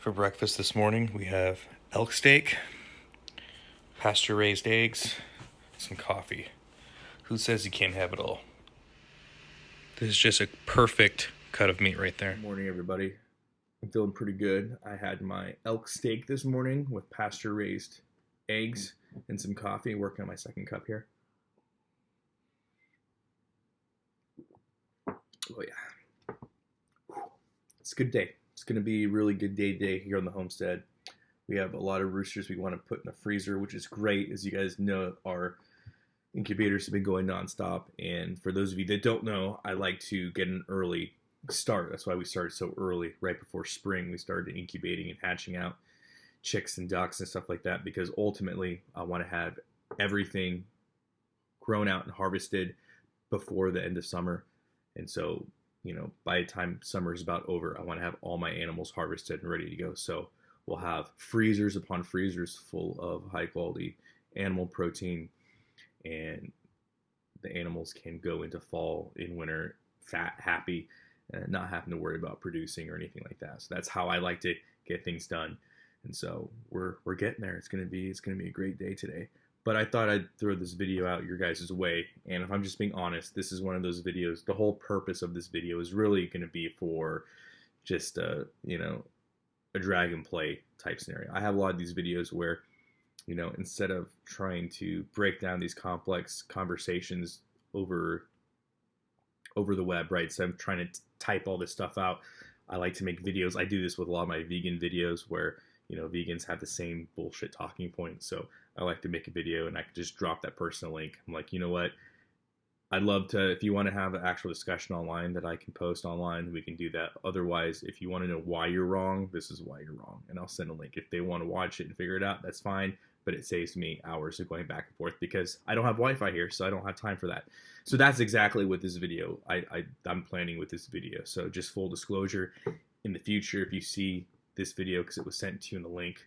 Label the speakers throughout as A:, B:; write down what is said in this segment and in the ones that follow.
A: For breakfast this morning, we have elk steak, pasture-raised eggs, some coffee. Who says you can't have it all? This is just a perfect cut of meat right there.
B: Good morning, everybody. I'm feeling pretty good. I had my elk steak this morning with pasture-raised eggs and some coffee, working on my second cup here. Oh, yeah. It's a good day. It's going to be a really good day here on the homestead. We have a lot of roosters we want to put in the freezer, which is great. As you guys know, our incubators have been going nonstop. And for those of you that don't know, I like to get an early start. That's why we started so early. Right before spring, we started incubating and hatching out chicks and ducks and stuff like that, because ultimately I want to have everything grown out and harvested before the end of summer. And so, by the time summer is about over, I want to have all my animals harvested and ready to go. So we'll have freezers upon freezers full of high quality animal protein, and the animals can go into fall and winter fat, happy, and not having to worry about producing or anything like that. So that's how I like to get things done. And so we're getting there. It's gonna be a great day today. But I thought I'd throw this video out your guys' way. And if I'm just being honest, this is one of those videos. The whole purpose of this video is really going to be for just a drag and play type scenario. I have a lot of these videos where, instead of trying to break down these complex conversations over the web, right? So I'm trying to type all this stuff out. I like to make videos. I do this with a lot of my vegan videos where, vegans have the same bullshit talking points. So I like to make a video and I can just drop that person a link. I'm like, you know what? I'd love to, if you want to have an actual discussion online that I can post online, we can do that. Otherwise, if you want to know why you're wrong, this is why you're wrong. And I'll send a link. If they want to watch it and figure it out, that's fine. But it saves me hours of going back and forth because I don't have Wi-Fi here, so I don't have time for that. So that's exactly what this video, I'm planning with this video. So just full disclosure, in the future, if you see this video because it was sent to you in the link,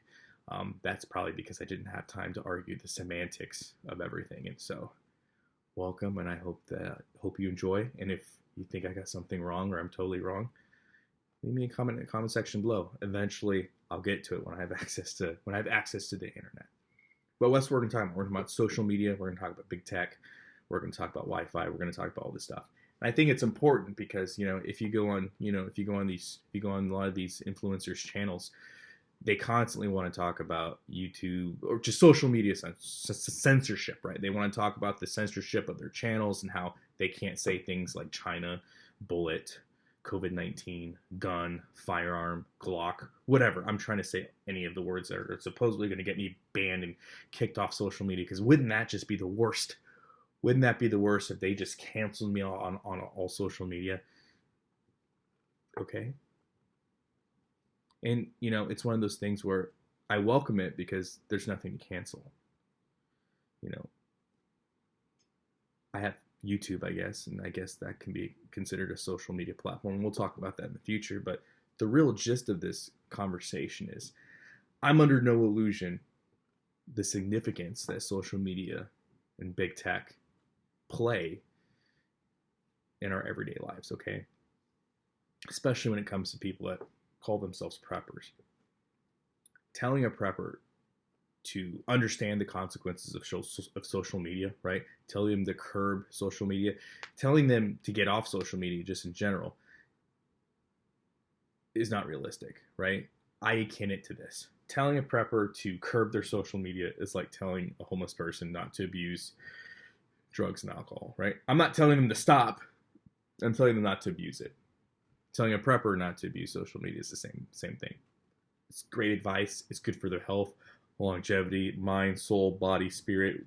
B: that's probably because I didn't have time to argue the semantics of everything. And so welcome, and I hope you enjoy. And if you think I got something wrong or I'm totally wrong, leave me a comment in the comment section below. Eventually I'll get to it when I have access to the internet. But what's we're going to talk about? We're going to talk about social media, we're going to talk about big tech, we're going to talk about Wi-Fi, we're going to talk about all this stuff. And I think it's important because, if you go on a lot of these influencers channels, they constantly want to talk about YouTube or just social media censorship, right? They want to talk about the censorship of their channels and how they can't say things like China, bullet, COVID-19, gun, firearm, Glock, whatever. I'm trying to say any of the words that are supposedly going to get me banned and kicked off social media, because wouldn't that just be the worst? Wouldn't that be the worst if they just canceled me on all social media? Okay. And, it's one of those things where I welcome it because there's nothing to cancel. I have YouTube, I guess, and I guess that can be considered a social media platform. We'll talk about that in the future. But the real gist of this conversation is I'm under no illusion the significance that social media and big tech play in our everyday lives, okay? Especially when it comes to people that call themselves preppers. Telling a prepper to understand the consequences of social media, right? Telling them to curb social media, telling them to get off social media just in general is not realistic, right? I akin it to this. Telling a prepper to curb their social media is like telling a homeless person not to abuse drugs and alcohol, right? I'm not telling them to stop. I'm telling them not to abuse it. Telling a prepper not to abuse social media is the same thing. It's great advice. It's good for their health, longevity, mind, soul, body, spirit,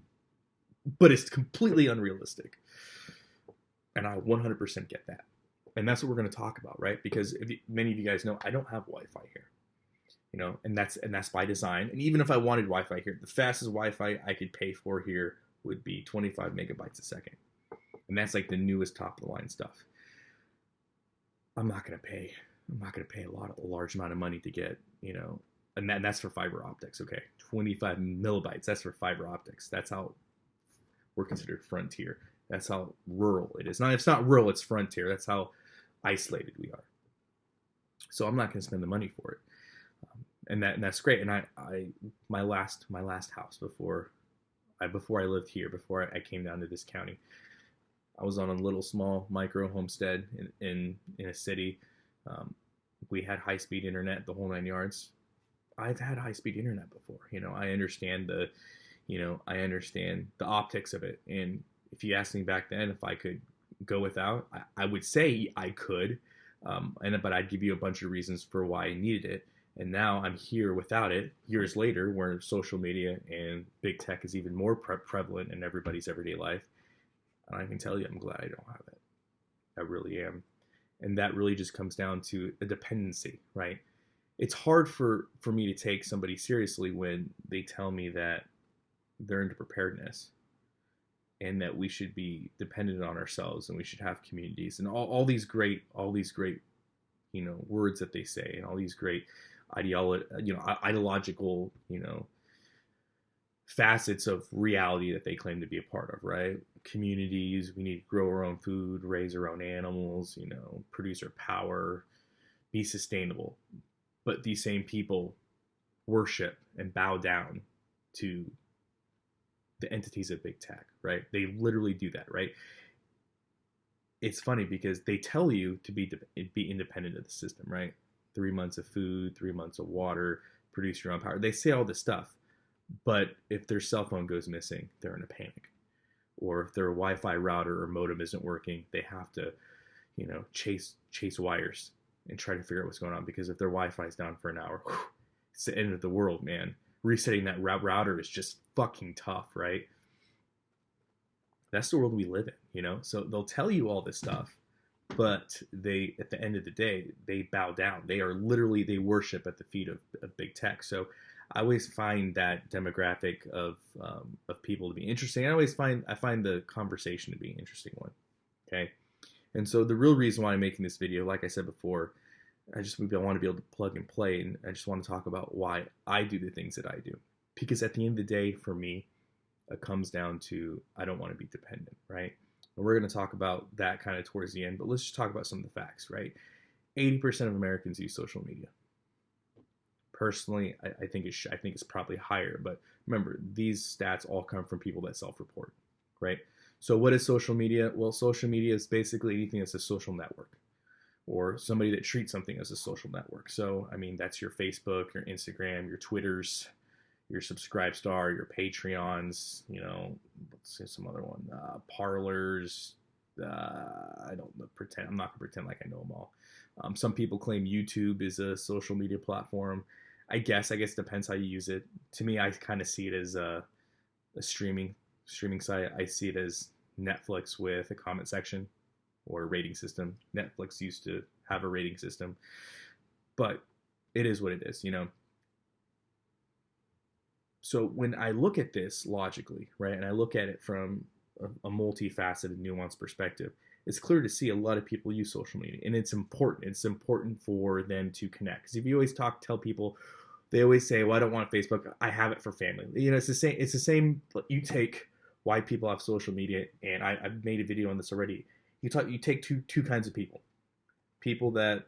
B: but it's completely unrealistic. And I 100% get that. And that's what we're going to talk about, right? Because many of you guys know I don't have Wi-Fi here, and that's by design. And even if I wanted Wi-Fi here, the fastest Wi-Fi I could pay for here would be 25 megabytes a second. And that's like the newest top of the line stuff. I'm not going to pay a large amount of money to get, and that's for fiber optics. Okay. 25 millibytes. That's for fiber optics. That's how we're considered frontier. That's how rural it is. It's not rural, it's frontier. That's how isolated we are. So I'm not going to spend the money for it. and that's great. And my last house before I lived here, before I came down to this county, I was on a little small micro homestead in a city. We had high speed internet, the whole 9 yards. I've had high speed internet before. I understand the optics of it. And if you asked me back then if I could go without, I would say I could. But I'd give you a bunch of reasons for why I needed it. And now I'm here without it, years later, where social media and big tech is even more prevalent in everybody's everyday life. And I can tell you, I'm glad I don't have it. I really am. And that really just comes down to a dependency, right? It's hard for me to take somebody seriously when they tell me that they're into preparedness and that we should be dependent on ourselves and we should have communities and all these great words that they say, and all these great ideological facets of reality that they claim to be a part of, right? Communities, we need to grow our own food, raise our own animals, produce our power, be sustainable. But these same people worship and bow down to the entities of big tech, right? They literally do that, right? It's funny because they tell you to be independent of the system, right? 3 months of food, 3 months of water, produce your own power. They say all this stuff, but if their cell phone goes missing, they're in a panic. Or if their Wi-Fi router or modem isn't working, they have to, chase wires and try to figure out what's going on, because if their Wi-Fi is down for an hour, it's the end of the world, man. Resetting that router is just fucking tough, right? That's the world we live in, So they'll tell you all this stuff, but they, at the end of the day, they bow down. They worship at the feet of big tech. So I always find that demographic of people to be interesting. I find the conversation to be an interesting one. Okay. And so the real reason why I'm making this video, like I said before, I want to be able to plug and play, and I just want to talk about why I do the things that I do. Because at the end of the day, for me, it comes down to I don't want to be dependent, right? And we're going to talk about that kind of towards the end, but let's just talk about some of the facts, right? 80% of Americans use social media. Personally, I think it's probably higher, but remember, these stats all come from people that self-report, right? So what is social media? Well, social media is basically anything that's a social network, or somebody that treats something as a social network. So, that's your Facebook, your Instagram, your Twitters, your Subscribestar, your Patreons, let's say some other one, Parlors. I'm not gonna pretend like I know them all. Some people claim YouTube is a social media platform. I guess it depends how you use it. To me, I kind of see it as a streaming site. I see it as Netflix with a comment section or a rating system. Netflix used to have a rating system, but it is what it is, So when I look at this logically, right, and I look at it from a multifaceted, nuanced perspective, it's clear to see a lot of people use social media, and it's important. It's important for them to connect. Because if you always tell people, they always say, "Well, I don't want Facebook. I have it for family." It's the same. It's the same. You take why people have social media, and I've made a video on this already. You take two kinds of people. People that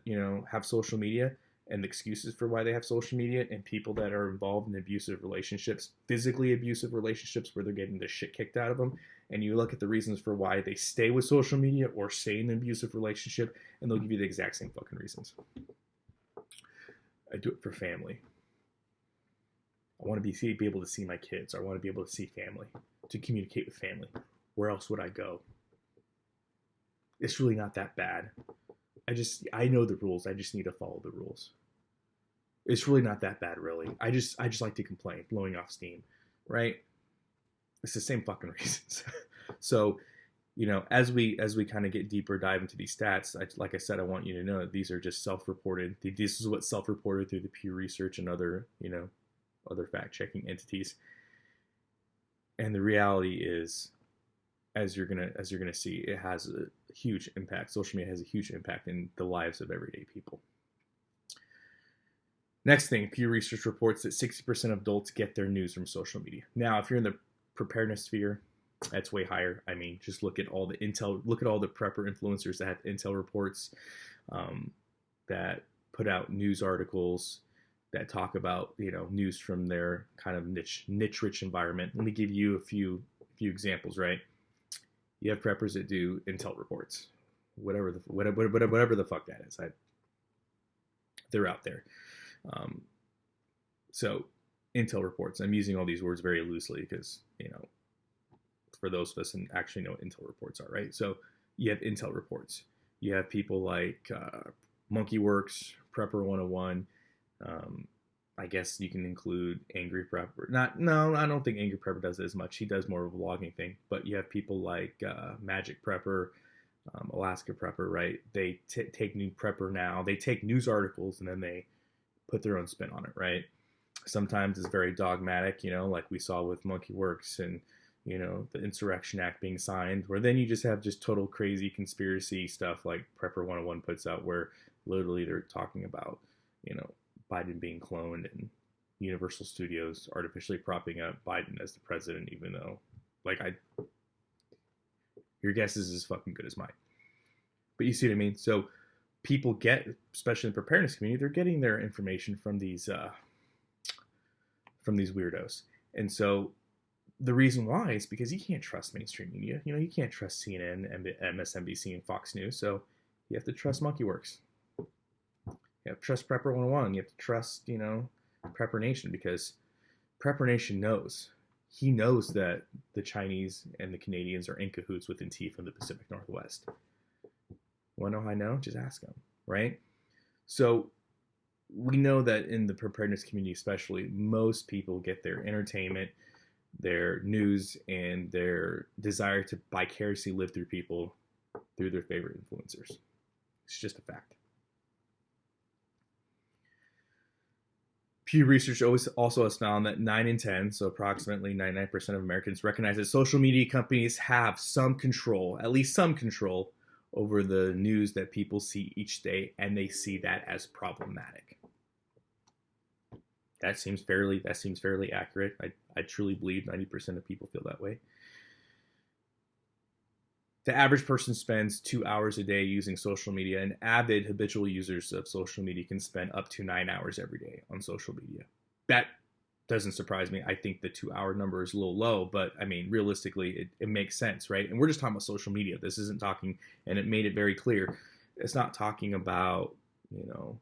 B: have social media and excuses for why they have social media, and people that are involved in abusive relationships, physically abusive relationships, where they're getting the shit kicked out of them. And you look at the reasons for why they stay with social media or stay in an abusive relationship, and they'll give you the exact same fucking reasons. I do it for family. I want to be able to see my kids. I want to be able to see family, to communicate with family. Where else would I go? It's really not that bad. I know the rules. I just need to follow the rules. It's really not that bad, really. I just like to complain, blowing off steam, right? It's the same fucking reasons. So, as we kind of get deeper, dive into these stats, like I said, I want you to know that these are just self-reported. This is what's self-reported through the Pew Research and other fact-checking entities. And the reality is, as you're gonna see, it has a huge impact. Social media has a huge impact in the lives of everyday people. Next thing, Pew Research reports that 60% of adults get their news from social media. Now, if you're in the preparedness sphere, that's way higher. Just look at all the intel. Look at all the prepper influencers that have intel reports, that put out news articles, that talk about, you know, news from their kind of niche rich environment. Let me give you a few examples, right? You have preppers that do intel reports, whatever the fuck that is. They're out there. So intel reports. I'm using all these words very loosely because, you know, for those of us who actually know what intel reports are, right? So you have intel reports. You have people like Monkeyworks, Prepper 101. I guess you can include Angry Prepper. No, I don't think Angry Prepper does it as much. He does more of a vlogging thing. But you have people like Magic Prepper, Alaska Prepper, right? They take new Prepper now. They take news articles and then they put their own spin on it, right? Sometimes it's very dogmatic, you know, like we saw with Monkeyworks and, you know, the Insurrection Act being signed, where then you just have just total crazy conspiracy stuff like Prepper 101 puts out, where literally they're talking about, you know, Biden being cloned and Universal Studios artificially propping up Biden as the president, even though, like, your guess is as fucking good as mine. But you see what I mean? So people get, especially in the preparedness community, they're getting their information from these weirdos. And so the reason why is because you can't trust mainstream media. You know, you can't trust CNN, MSNBC, and Fox News. So you have to trust Monkeyworks. You have to trust Prepper 101. You have to trust, you know, Prepper Nation, because Prepper Nation knows. He knows that the Chinese and the Canadians are in cahoots with Antifa in the Pacific Northwest. Want to know how I know? Just ask him, right? So we know that in the preparedness community especially, most people get their entertainment, their news, and their desire to vicariously live through people through their favorite influencers. It's just a fact. Pew Research also has found that 9 in 10, so approximately 99% of Americans, recognize that social media companies have some control, at least some control, over the news that people see each day, and they see that as problematic. That seems fairly accurate. I truly believe 90% of people feel that way. The average person spends 2 hours a day using social media, and avid habitual users of social media can spend up to 9 hours every day on social media. That doesn't surprise me. I think the 2-hour number is a little low, but I mean, realistically, it makes sense, right? And we're just talking about social media. This isn't talking, and it made it very clear, it's not talking about, you know,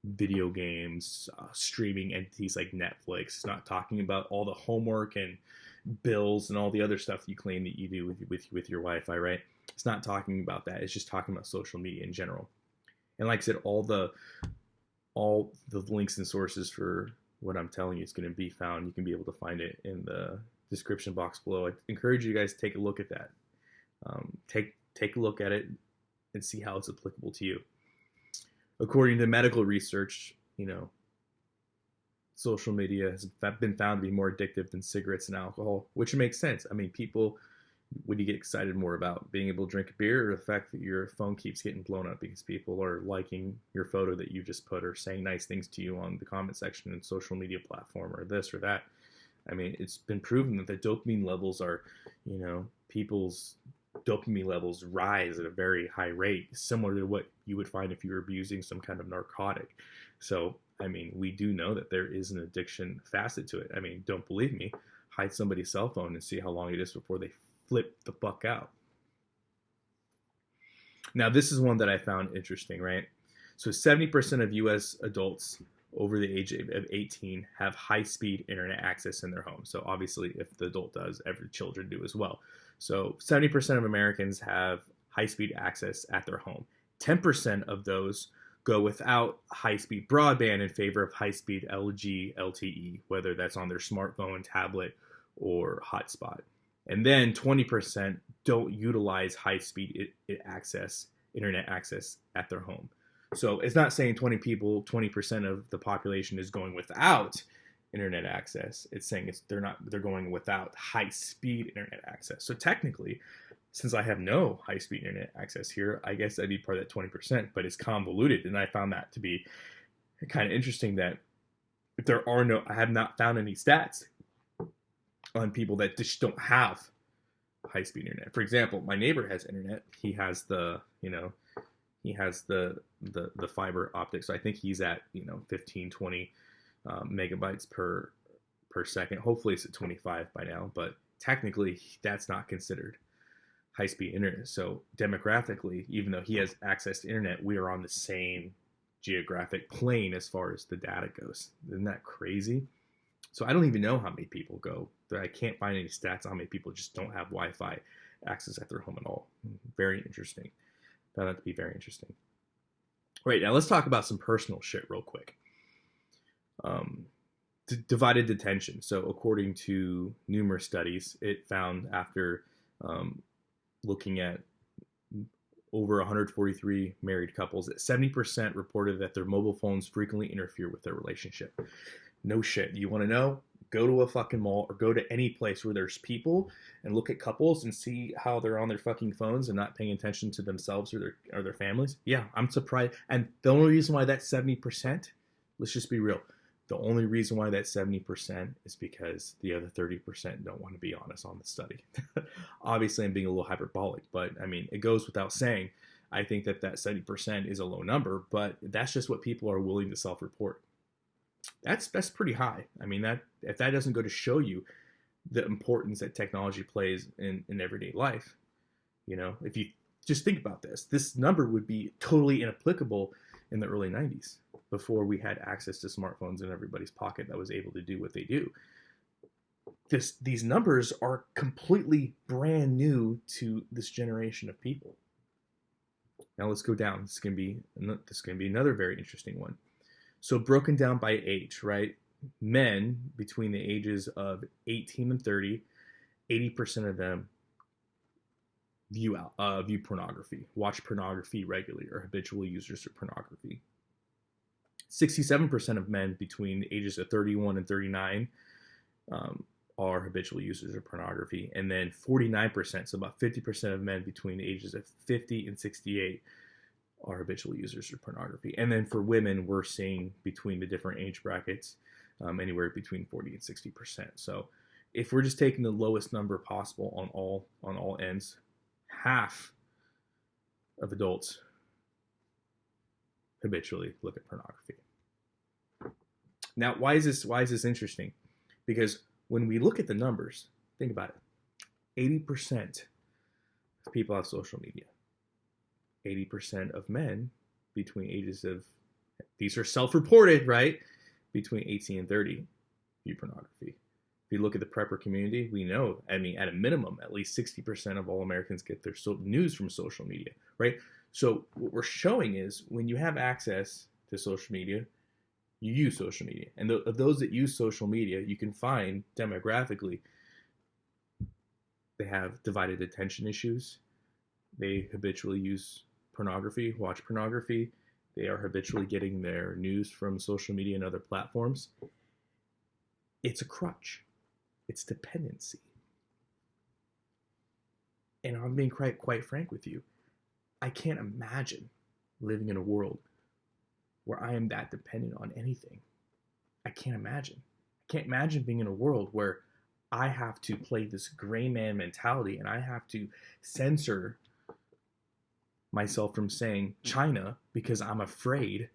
B: video games, streaming entities like Netflix. It's not talking about all the homework and bills and all the other stuff you claim that you do with your Wi-Fi, right? It's not talking about that. It's just talking about social media in general. And like I said, all the links and sources for what I'm telling you is going to be found. You can be able to find it in the description box below. I encourage you guys to take a look at that. Take a look at it and see how it's applicable to you. According to medical research, you know, social media has been found to be more addictive than cigarettes and alcohol, which makes sense. I mean, people, would you get excited more about being able to drink a beer, or the fact that your phone keeps getting blown up because people are liking your photo that you just put, or saying nice things to you on the comment section and social media platform, or this or that? I mean, it's been proven that the dopamine levels are, you know, people's dopamine levels rise at a very high rate, similar to what you would find if you were abusing some kind of narcotic. So, I mean, we do know that there is an addiction facet to it. I mean, don't believe me? Hide somebody's cell phone and see how long it is before they flip the fuck out. Now, this is one that I found interesting, right? So 70% of U.S. adults over the age of 18 have high-speed internet access in their home. So obviously, if the adult does, every children do as well. So 70% of Americans have high-speed access at their home. 10% of those go without high-speed broadband in favor of high-speed LG LTE, whether that's on their smartphone, tablet, or hotspot. And then 20% don't utilize high-speed internet access at their home. So it's not saying 20% of the population is going without internet access. It's saying they're going without high-speed internet access. So technically, since I have no high-speed internet access here, I guess I'd be part of that 20%, but it's convoluted. And I found that to be kind of interesting, that if I have not found any stats on people that just don't have high-speed internet. For example, my neighbor has internet. He has the fiber optic. So I think he's at, 15, 20 megabytes per second. Hopefully it's at 25 by now, but technically that's not considered high-speed internet. So demographically, even though he has access to internet, we are on the same geographic plane as far as the data goes. Isn't that crazy? So I don't even know how many people go. I can't find any stats on how many people just don't have Wi-Fi access at their home at all. Very interesting. Found that to be very interesting. Right, now let's talk about some personal shit real quick. Divided attention. So according to numerous studies, it found after looking at over 143 married couples that 70% reported that their mobile phones frequently interfere with their relationship. No shit. You want to know? Go to a fucking mall or go to any place where there's people and look at couples and see how they're on their fucking phones and not paying attention to themselves or their families. Yeah, I'm surprised. And the only reason why that's 70%, let's just be real. The only reason why that's 70% is because the other 30% don't want to be honest on the study. Obviously, I'm being a little hyperbolic, but I mean, it goes without saying. I think that 70% is a low number, but that's just what people are willing to self-report. That's pretty high. I mean, that if that doesn't go to show you the importance that technology plays in everyday life, you know, if you just think about this number would be totally inapplicable in the early 90s before we had access to smartphones in everybody's pocket that was able to do what they do. These numbers are completely brand new to this generation of people. Now let's go down. This is going to be another very interesting one. So broken down by age, right? Men between the ages of 18 and 30, 80% of them view pornography, watch pornography regularly, or habitual users of pornography. 67% of men between the ages of 31 and 39 are habitual users of pornography. And then 49%, so about 50% of men between the ages of 50 and 68 are habitual users of pornography. And then for women, we're seeing between the different age brackets anywhere between 40 and 60%. So if we're just taking the lowest number possible on all ends, half of adults habitually look at pornography. Now, why is this interesting? Because when we look at the numbers, think about it. 80% of people have social media. 80% of men between ages of, these are self-reported, right? Between 18 and 30 view pornography. If you look at the prepper community, we know, I mean, at a minimum, at least 60% of all Americans get their news from social media, right? So what we're showing is when you have access to social media, you use social media. And of those that use social media, you can find demographically, they have divided attention issues. They habitually use pornography, watch pornography. They are habitually getting their news from social media and other platforms. It's a crutch. It's dependency. And I'm being quite frank with you. I can't imagine living in a world where I am that dependent on anything. I can't imagine. I can't imagine being in a world where I have to play this gray man mentality and I have to censor myself from saying China because I'm afraid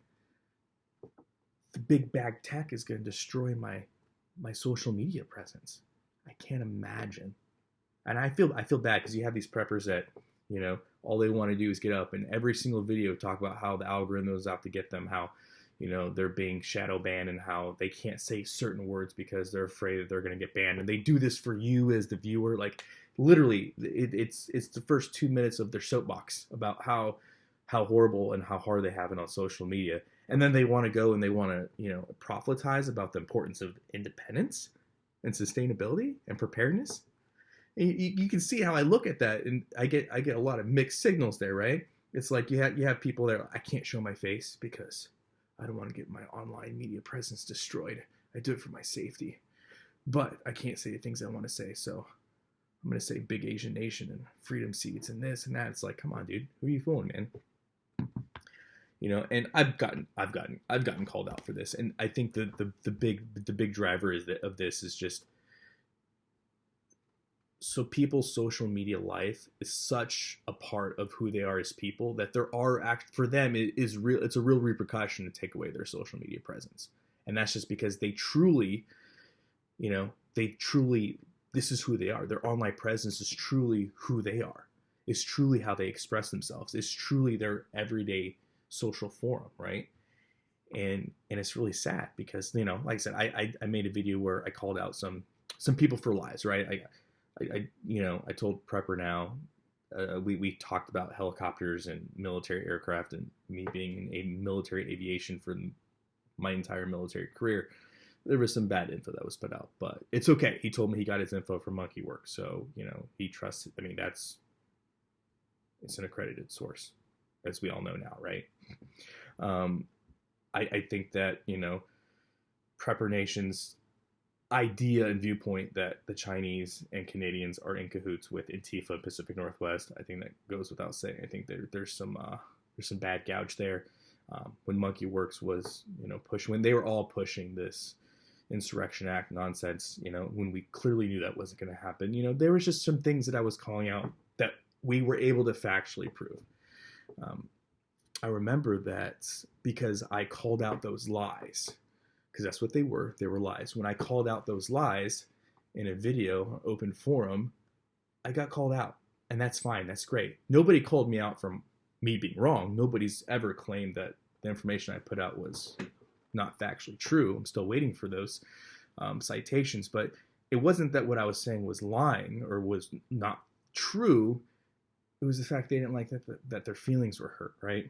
B: the big bag tech is going to destroy my social media presence. I can't imagine. And I feel bad because you have these preppers that, you know, all they want to do is get up and every single video talk about how the algorithm is out to get them, how, you know, they're being shadow banned and how they can't say certain words because they're afraid that they're going to get banned. And they do this for you as the viewer. Like literally it's the first 2 minutes of their soapbox about how horrible and how hard they have it on social media. And then they want to go and they want to, you know, proselytize about the importance of independence and sustainability and preparedness. You can see how I look at that, and I get a lot of mixed signals there, right? It's like you have people there. I can't show my face because I don't want to get my online media presence destroyed. I do it for my safety, but I can't say the things I want to say. So I'm gonna say big Asian nation and freedom seats and this and that. It's like, come on, dude, who are you fooling, man? You know, and I've gotten called out for this, and I think the big driver of this is just. So people's social media life is such a part of who they are as people that there are for them it's a real repercussion to take away their social media presence. And that's just because they truly, this is who they are. Their online presence is truly who they are. It's truly how they express themselves. It's truly their everyday social forum, right? And it's really sad because, like I said, I made a video where I called out some people for lies, right? I told Prepper Now, we talked about helicopters and military aircraft, and me being in a military aviation for my entire military career. There was some bad info that was put out, but it's okay. He told me he got his info from Monkey Work, so he trusts. I mean, it's an accredited source, as we all know now, right? I think that Prepper Nation's idea and viewpoint that the Chinese and Canadians are in cahoots with Antifa Pacific Northwest, I think that goes without saying. I think there's some bad gouge there. When Monkey Works was when they were all pushing this Insurrection Act nonsense, when we clearly knew that wasn't going to happen, there was just some things that I was calling out that we were able to factually prove. I remember that because I called out those lies, because that's what they were. They were lies. When I called out those lies in a video, open forum, I got called out. And that's fine. That's great. Nobody called me out from me being wrong. Nobody's ever claimed that the information I put out was not factually true. I'm still waiting for those citations. But it wasn't that what I was saying was lying or was not true. It was the fact they didn't like that their feelings were hurt, right?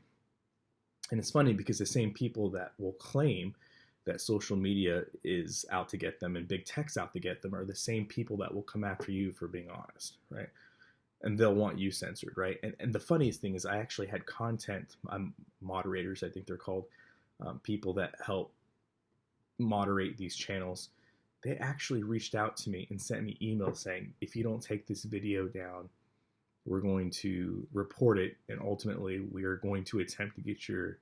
B: And it's funny because the same people that will claim that social media is out to get them and big tech's out to get them are the same people that will come after you for being honest, right? And they'll want you censored, right? And the funniest thing is I actually had content moderators, I think they're called, people that help moderate these channels. They actually reached out to me and sent me emails saying, if you don't take this video down, we're going to report it, and ultimately we are going to attempt to get your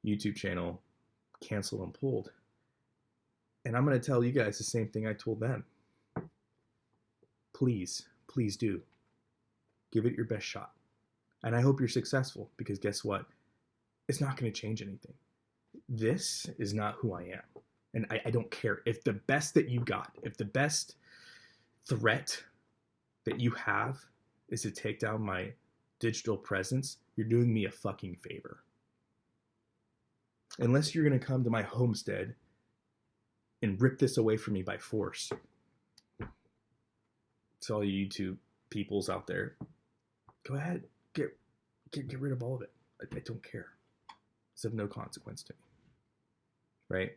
B: YouTube channel canceled and pulled. And I'm going to tell you guys the same thing I told them. Please do. Give it your best shot. And I hope you're successful, because guess what? It's not going to change anything. This is not who I am. And I don't care. If the best that you got, if the best threat that you have is to take down my digital presence, you're doing me a fucking favor. Unless you're going to come to my homestead and rip this away from me by force. To all you YouTube peoples out there, go ahead, get rid of all of it. I don't care. It's of no consequence to me. Right?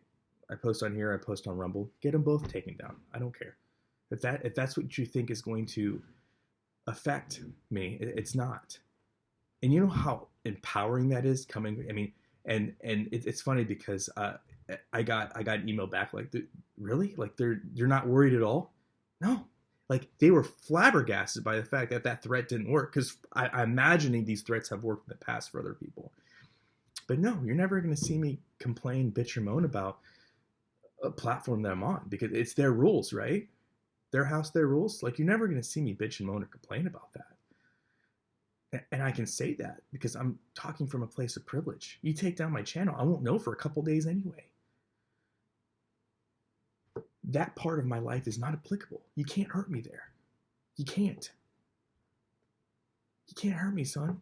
B: I post on here, I post on Rumble. Get them both taken down. I don't care. If that's what you think is going to affect me, it's not. And you know how empowering that is coming. I mean, and it's funny because I got an email back like, really? Like you're not worried at all? No. Like they were flabbergasted by the fact that threat didn't work, because I'm imagining these threats have worked in the past for other people. But no, you're never going to see me complain, bitch, or moan about a platform that I'm on, because it's their rules, right? Their house, their rules. Like, you're never going to see me bitch and moan or complain about that. And I can say that because I'm talking from a place of privilege. You take down my channel, I won't know for a couple days anyway. That part of my life is not applicable. You can't hurt me there. You can't. You can't hurt me, son.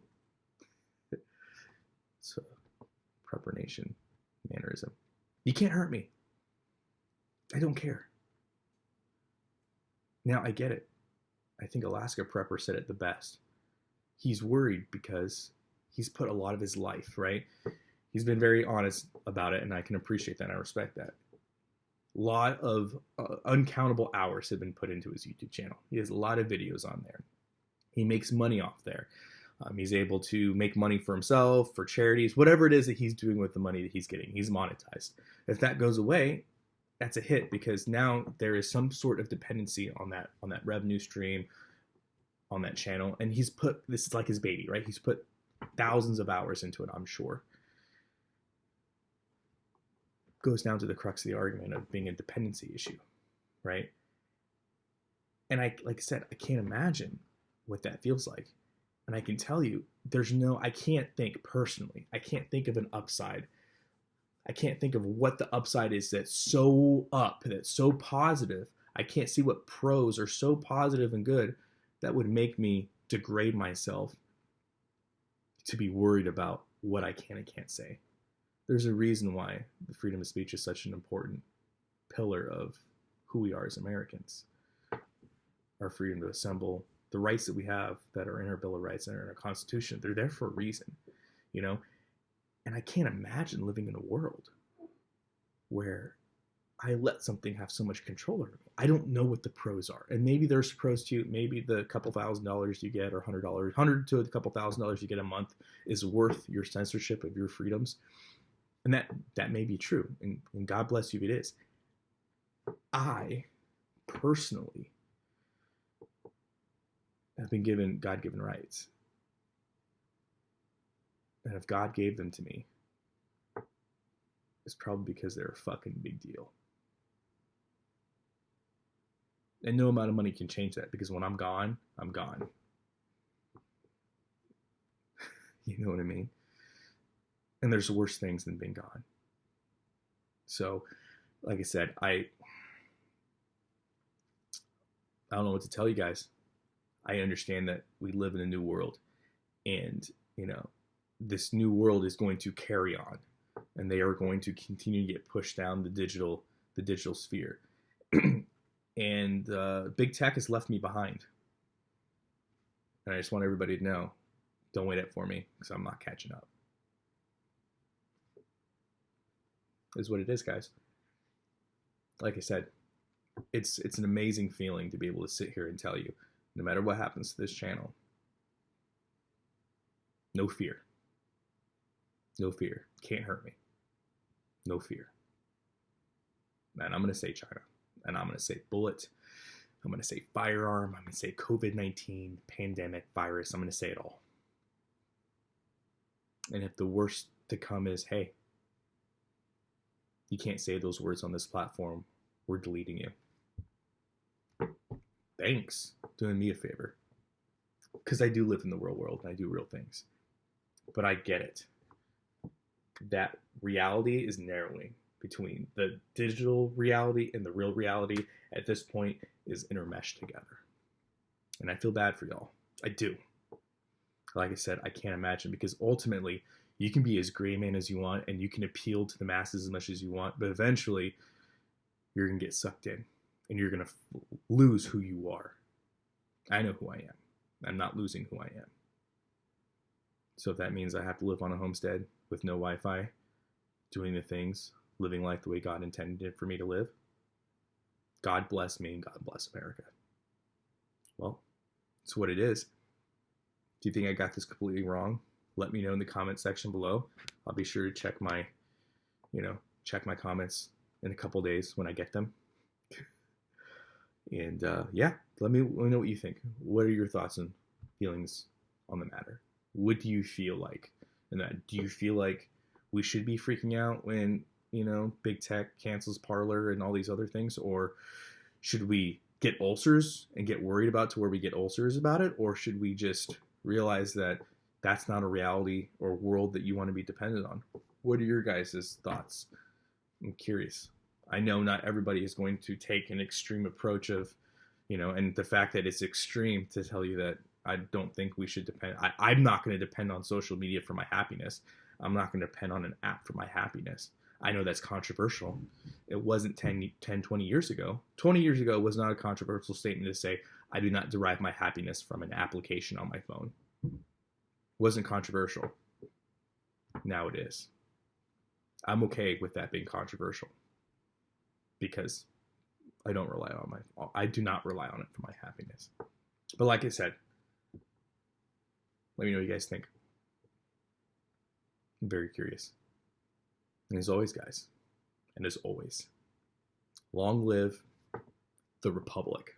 B: So, Prepper Nation mannerism. You can't hurt me. I don't care. Now, I get it. I think Alaska Prepper said it the best. He's worried because he's put a lot of his life, right? He's been very honest about it, and I can appreciate that, and I respect that. A lot of uncountable hours have been put into his YouTube channel. He has a lot of videos on there. He makes money off there. He's able to make money for himself, for charities, whatever it is that he's doing with the money that he's getting. He's monetized. If that goes away, that's a hit, because now there is some sort of dependency on that revenue stream, on that channel. And he's put, this is like his baby, right? He's put thousands of hours into it, I'm sure. Goes down to the crux of the argument of being a dependency issue, right? And like I said, I can't imagine what that feels like. And I can tell you, I can't think personally. I can't think of an upside I can't think of what the upside is that's so up, that's so positive. I can't see what pros are so positive and good that would make me degrade myself to be worried about what I can and can't say. There's a reason why the freedom of speech is such an important pillar of who we are as Americans. Our freedom to assemble, the rights that we have that are in our Bill of Rights and in our Constitution, they're there for a reason, you know? And I can't imagine living in a world where I let something have so much control over me. I don't know what the pros are. And maybe there's pros to you. Maybe the couple $1,000s you get, or $100, $100 to a couple $1,000s you get a month is worth your censorship of your freedoms. And that may be true. And God bless you if it is. I personally have been given God-given rights. And if God gave them to me, it's probably because they're a fucking big deal. And no amount of money can change that, because when I'm gone, I'm gone. You know what I mean? And there's worse things than being gone. So, like I said, I don't know what to tell you guys. I understand that we live in a new world, and this new world is going to carry on, and they are going to continue to get pushed down the digital sphere. And big tech has left me behind, and I just want everybody to know, don't wait up for me, because I'm not catching up. Is what it is, guys. Like I said, it's an amazing feeling to be able to sit here and tell you, no matter what happens to this channel, no fear. No fear. Can't hurt me. No fear. And I'm going to say China. And I'm going to say bullet. I'm going to say firearm. I'm going to say COVID-19, pandemic, virus. I'm going to say it all. And if the worst to come is, hey, you can't say those words on this platform, we're deleting you. Thanks. Doing me a favor. Because I do live in the real world and I do real things. But I get it. That reality is narrowing between the digital reality and the real reality at this point is intermeshed together. And I feel bad for y'all. I do. Like I said, I can't imagine, because ultimately you can be as gray man as you want and you can appeal to the masses as much as you want, but eventually you're going to get sucked in and you're going to lose who you are. I know who I am. I'm not losing who I am. So if that means I have to live on a homestead with no Wi-Fi, doing the things, living life the way God intended for me to live, God bless me and God bless America. Well, it's what it is. Do you think I got this completely wrong? Let me know in the comment section below. I'll be sure to check my comments in a couple days when I get them. And yeah, let me know what you think. What are your thoughts and feelings on the matter? What do you feel like? And do you feel like we should be freaking out when, big tech cancels Parler and all these other things? Or should we get ulcers and get worried about to where we get ulcers about it? Or should we just realize that that's not a reality or world that you want to be dependent on? What are your guys' thoughts? I'm curious. I know not everybody is going to take an extreme approach of, and the fact that it's extreme to tell you that I don't think we should depend. I'm not going to depend on social media for my happiness. I'm not going to depend on an app for my happiness. I know that's controversial. It wasn't 10, 20 years ago. 20 years ago was not a controversial statement to say, I do not derive my happiness from an application on my phone. It wasn't controversial. Now it is. I'm okay with that being controversial because I do not rely on it for my happiness. But like I said, let me know what you guys think. I'm very curious. And as always, guys, and as always, long live the Republic.